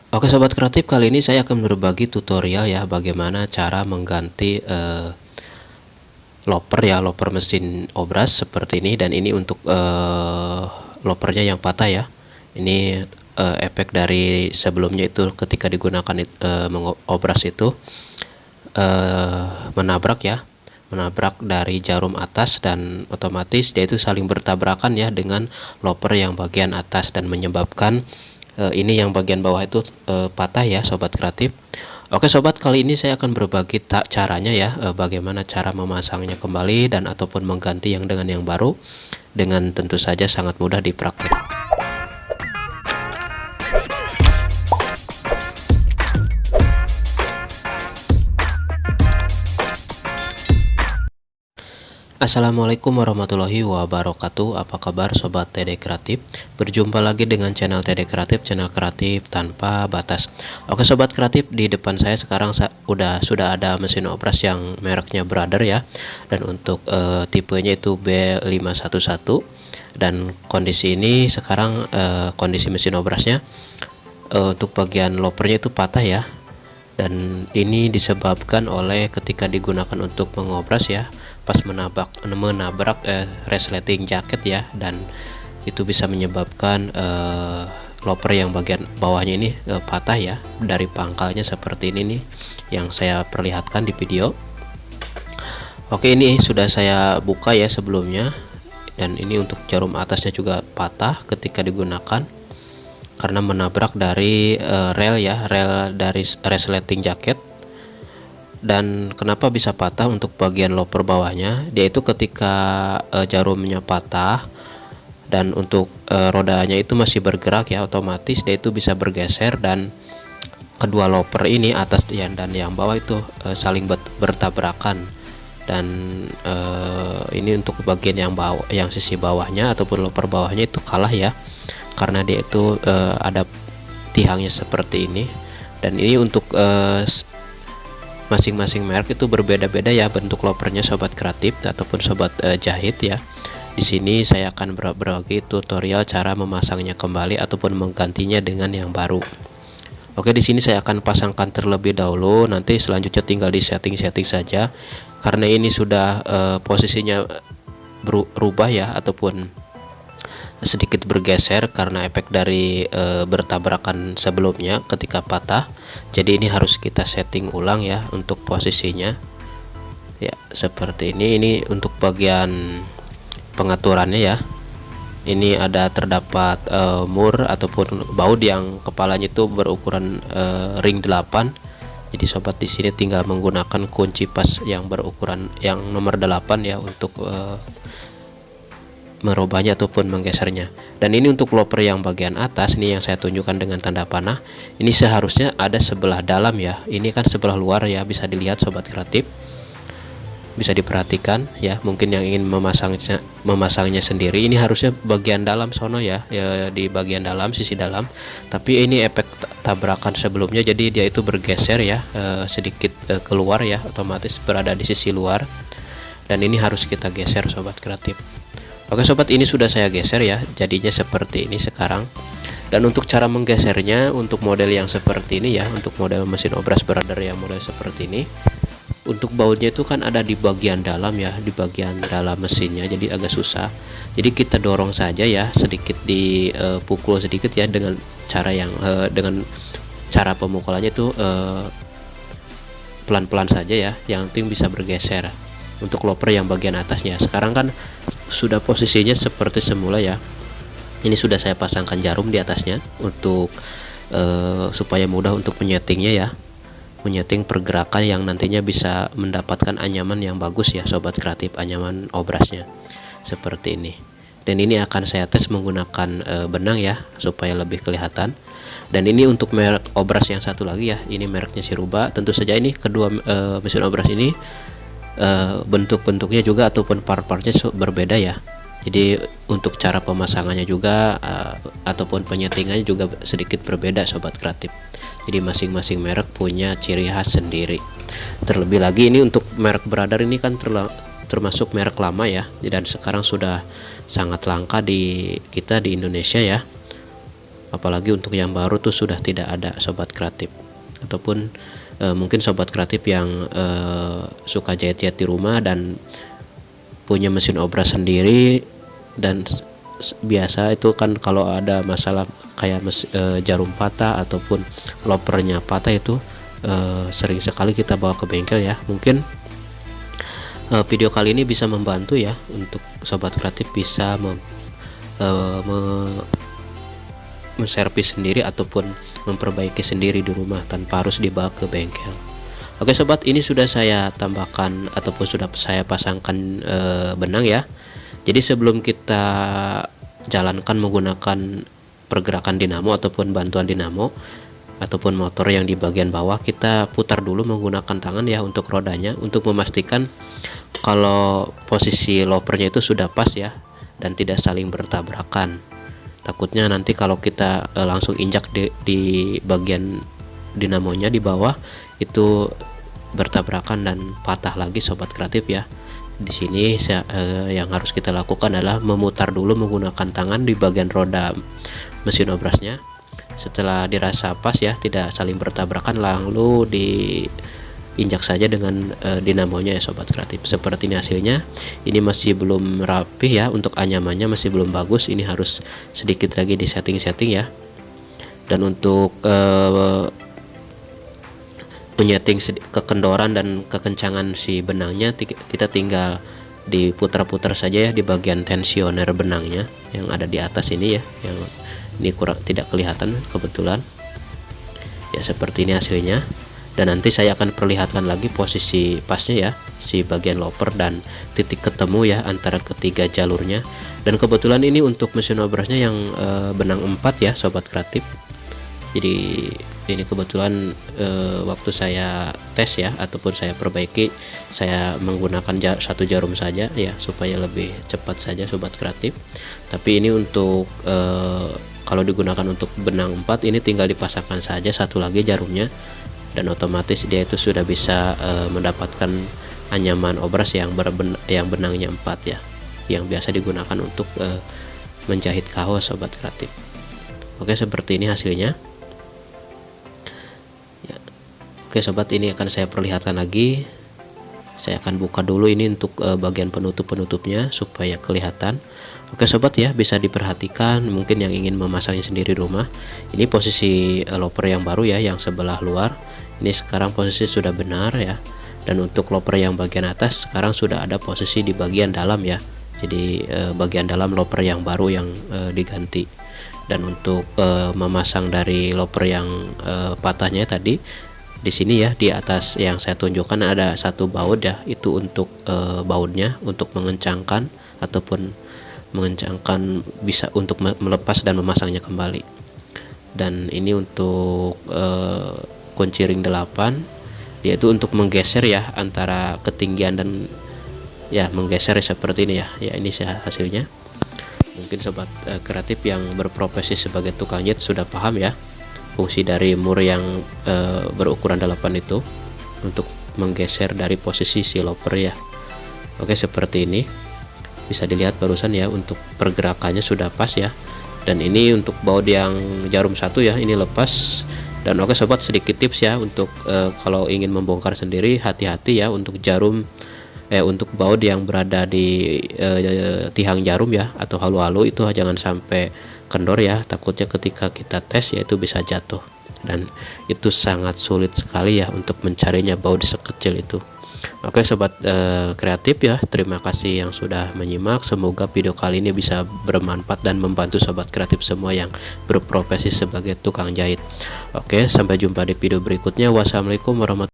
Oke sobat kreatif, kali ini saya akan berbagi tutorial ya bagaimana cara mengganti loper ya, loper mesin obras seperti ini. Dan ini untuk lopernya yang patah ya. Ini efek dari sebelumnya itu ketika digunakan mengobras itu menabrak ya, menabrak dari jarum atas, dan otomatis dia itu saling bertabrakan ya dengan loper yang bagian atas dan menyebabkan ini yang bagian bawah itu patah ya sobat kreatif. Oke sobat, kali ini saya akan berbagi caranya ya, bagaimana cara memasangnya kembali dan ataupun mengganti yang dengan yang baru, dengan tentu saja sangat mudah dipraktik. Assalamualaikum warahmatullahi wabarakatuh. Apa kabar sobat TD Kreatif? Berjumpa lagi dengan channel TD Kreatif, channel kreatif tanpa batas. Oke sobat kreatif, di depan saya sekarang sudah ada mesin obras yang mereknya Brother ya. Dan untuk tipenya itu B511. Dan kondisi ini sekarang kondisi mesin obrasnya untuk bagian lopernya itu patah ya. Dan ini disebabkan oleh ketika digunakan untuk mengobras ya, pas menabrak resleting jaket ya, dan itu bisa menyebabkan loper yang bagian bawahnya ini patah ya, dari pangkalnya seperti ini nih yang saya perlihatkan di video. Oke, ini sudah saya buka ya sebelumnya, dan ini untuk jarum atasnya juga patah ketika digunakan karena menabrak dari rel ya, rel dari resleting jaket. Dan kenapa bisa patah untuk bagian loper bawahnya, dia itu ketika jarumnya patah dan untuk rodanya itu masih bergerak ya, otomatis dia itu bisa bergeser, dan kedua loper ini atas dan yang bawah itu saling bertabrakan. Dan ini untuk bagian yang bawah, yang sisi bawahnya ataupun loper bawahnya itu kalah ya, karena dia itu ada tiangnya seperti ini. Dan ini untuk masing-masing merek itu berbeda-beda ya bentuk lopernya sobat kreatif ataupun sobat jahit ya. Di sini saya akan berbagi tutorial cara memasangnya kembali ataupun menggantinya dengan yang baru. Oke, di sini saya akan pasangkan terlebih dahulu, nanti selanjutnya tinggal di setting-setting saja. Karena ini sudah posisinya berubah ya, ataupun sedikit bergeser karena efek dari bertabrakan sebelumnya ketika patah. Jadi ini harus kita setting ulang ya untuk posisinya ya, seperti ini untuk bagian pengaturannya ya. Ini ada terdapat mur ataupun baut yang kepalanya itu berukuran ring 8. Jadi sobat di sini tinggal menggunakan kunci pas yang berukuran yang nomor 8 ya untuk merubahnya ataupun menggesernya. Dan ini untuk loper yang bagian atas ini yang saya tunjukkan dengan tanda panah, ini seharusnya ada sebelah dalam ya. Ini kan sebelah luar ya, bisa dilihat sobat kreatif, bisa diperhatikan ya. Mungkin yang ingin memasangnya sendiri, ini harusnya bagian dalam sono ya, di bagian dalam, sisi dalam. Tapi ini efek tabrakan sebelumnya, jadi dia itu bergeser ya, sedikit keluar ya, otomatis berada di sisi luar. Dan ini harus kita geser sobat kreatif. Oke sobat, ini sudah saya geser ya, jadinya seperti ini sekarang. Dan untuk cara menggesernya, untuk model yang seperti ini ya, untuk model mesin obras Brother yang model seperti ini, untuk bautnya itu kan ada di bagian dalam ya, di bagian dalam mesinnya, jadi agak susah. Jadi kita dorong saja ya, sedikit dipukul sedikit ya, dengan cara yang dengan cara pemukulannya itu pelan-pelan saja ya, yang penting bisa bergeser. Untuk loper yang bagian atasnya sekarang kan sudah posisinya seperti semula ya. Ini sudah saya pasangkan jarum di atasnya untuk supaya mudah untuk menyetingnya ya, menyeting pergerakan yang nantinya bisa mendapatkan anyaman yang bagus ya sobat kreatif, anyaman obrasnya seperti ini. Dan ini akan saya tes menggunakan benang ya supaya lebih kelihatan. Dan ini untuk merek obras yang satu lagi ya, ini mereknya Siruba. Tentu saja ini kedua mesin obras ini bentuk-bentuknya juga ataupun part-partnya berbeda ya. Jadi untuk cara pemasangannya juga ataupun penyetingannya juga sedikit berbeda sobat kreatif. Jadi masing-masing merek punya ciri khas sendiri. Terlebih lagi ini untuk merek Brother ini kan termasuk merek lama ya, dan sekarang sudah sangat langka di kita di Indonesia ya. apalagi untuk yang baru tuh sudah tidak ada sobat kreatif, ataupun mungkin sobat kreatif yang suka jahit-jahit di rumah dan punya mesin obras sendiri. Dan biasa itu kan kalau ada masalah kayak jarum patah ataupun lopernya patah itu sering sekali kita bawa ke bengkel ya. Mungkin video kali ini bisa membantu ya untuk sobat kreatif bisa menservis sendiri ataupun memperbaiki sendiri di rumah tanpa harus dibawa ke bengkel. Oke sobat, ini sudah saya tambahkan ataupun sudah saya pasangkan benang ya. Jadi sebelum kita jalankan menggunakan pergerakan dinamo ataupun bantuan dinamo ataupun motor yang di bagian bawah, kita putar dulu menggunakan tangan ya untuk rodanya, untuk memastikan kalau posisi lopernya itu sudah pas ya dan tidak saling bertabrakan. Takutnya nanti kalau kita langsung injak di bagian dinamonya di bawah itu bertabrakan dan patah lagi sobat kreatif ya. Di sini yang harus kita lakukan adalah memutar dulu menggunakan tangan di bagian roda mesin obrasnya. Setelah dirasa pas ya, tidak saling bertabrakan, lalu diinjak saja dengan dinamonya ya sobat kreatif. Seperti ini hasilnya. Ini masih belum rapi ya, untuk anyamannya masih belum bagus. Ini harus sedikit lagi di setting-setting ya. Dan untuk menyeting kekendoran dan kekencangan si benangnya, kita tinggal diputar-putar saja ya di bagian tensioner benangnya yang ada di atas ini ya, yang ini kurang tidak kelihatan kebetulan ya. Seperti ini hasilnya, dan nanti saya akan perlihatkan lagi posisi pasnya ya, si bagian loper dan titik ketemu ya antara ketiga jalurnya. Dan kebetulan ini untuk mesin obrasnya yang benang 4 ya sobat kreatif. Jadi ini kebetulan waktu saya tes ya ataupun saya perbaiki, saya menggunakan satu jarum saja ya supaya lebih cepat saja sobat kreatif. Tapi ini untuk kalau digunakan untuk benang 4 ini tinggal dipasangkan saja satu lagi jarumnya, dan otomatis dia itu sudah bisa mendapatkan anyaman obras yang benangnya 4 ya, yang biasa digunakan untuk menjahit kaos sobat kreatif. Oke, seperti ini hasilnya. Oke sobat, ini akan saya perlihatkan lagi. Saya akan buka dulu ini untuk bagian penutup-penutupnya supaya kelihatan. Oke sobat ya, bisa diperhatikan mungkin yang ingin memasangnya sendiri di rumah. Ini posisi loper yang baru ya, yang sebelah luar. Ini sekarang posisi sudah benar ya. Dan untuk loper yang bagian atas sekarang sudah ada posisi di bagian dalam ya. Jadi bagian dalam loper yang baru yang diganti. Dan untuk memasang dari loper yang patahnya tadi, di sini ya di atas yang saya tunjukkan ada satu baut ya, itu untuk bautnya untuk mengencangkan ataupun bisa untuk melepas dan memasangnya kembali. Dan ini untuk kunci ring 8, yaitu untuk menggeser ya antara ketinggian dan ya menggeser seperti ini ya. Ya ini hasilnya. Mungkin sobat kreatif yang berprofesi sebagai tukang jahit sudah paham ya fungsi dari mur yang berukuran 8 itu untuk menggeser dari posisi si loper ya. Oke, seperti ini bisa dilihat barusan ya, untuk pergerakannya sudah pas ya. Dan ini untuk baut yang jarum 1 ya, ini lepas. Dan oke sobat, sedikit tips ya untuk kalau ingin membongkar sendiri, hati-hati ya untuk jarum untuk baut yang berada di tiang jarum ya atau halu-halu itu jangan sampai kendor ya, takutnya ketika kita tes ya itu bisa jatuh, dan itu sangat sulit sekali ya untuk mencarinya baut sekecil itu. Oke sobat kreatif ya, terima kasih yang sudah menyimak. Semoga video kali ini bisa bermanfaat dan membantu sobat kreatif semua yang berprofesi sebagai tukang jahit. Oke, sampai jumpa di video berikutnya. Wassalamualaikum warahmatullahi wabarakatuh.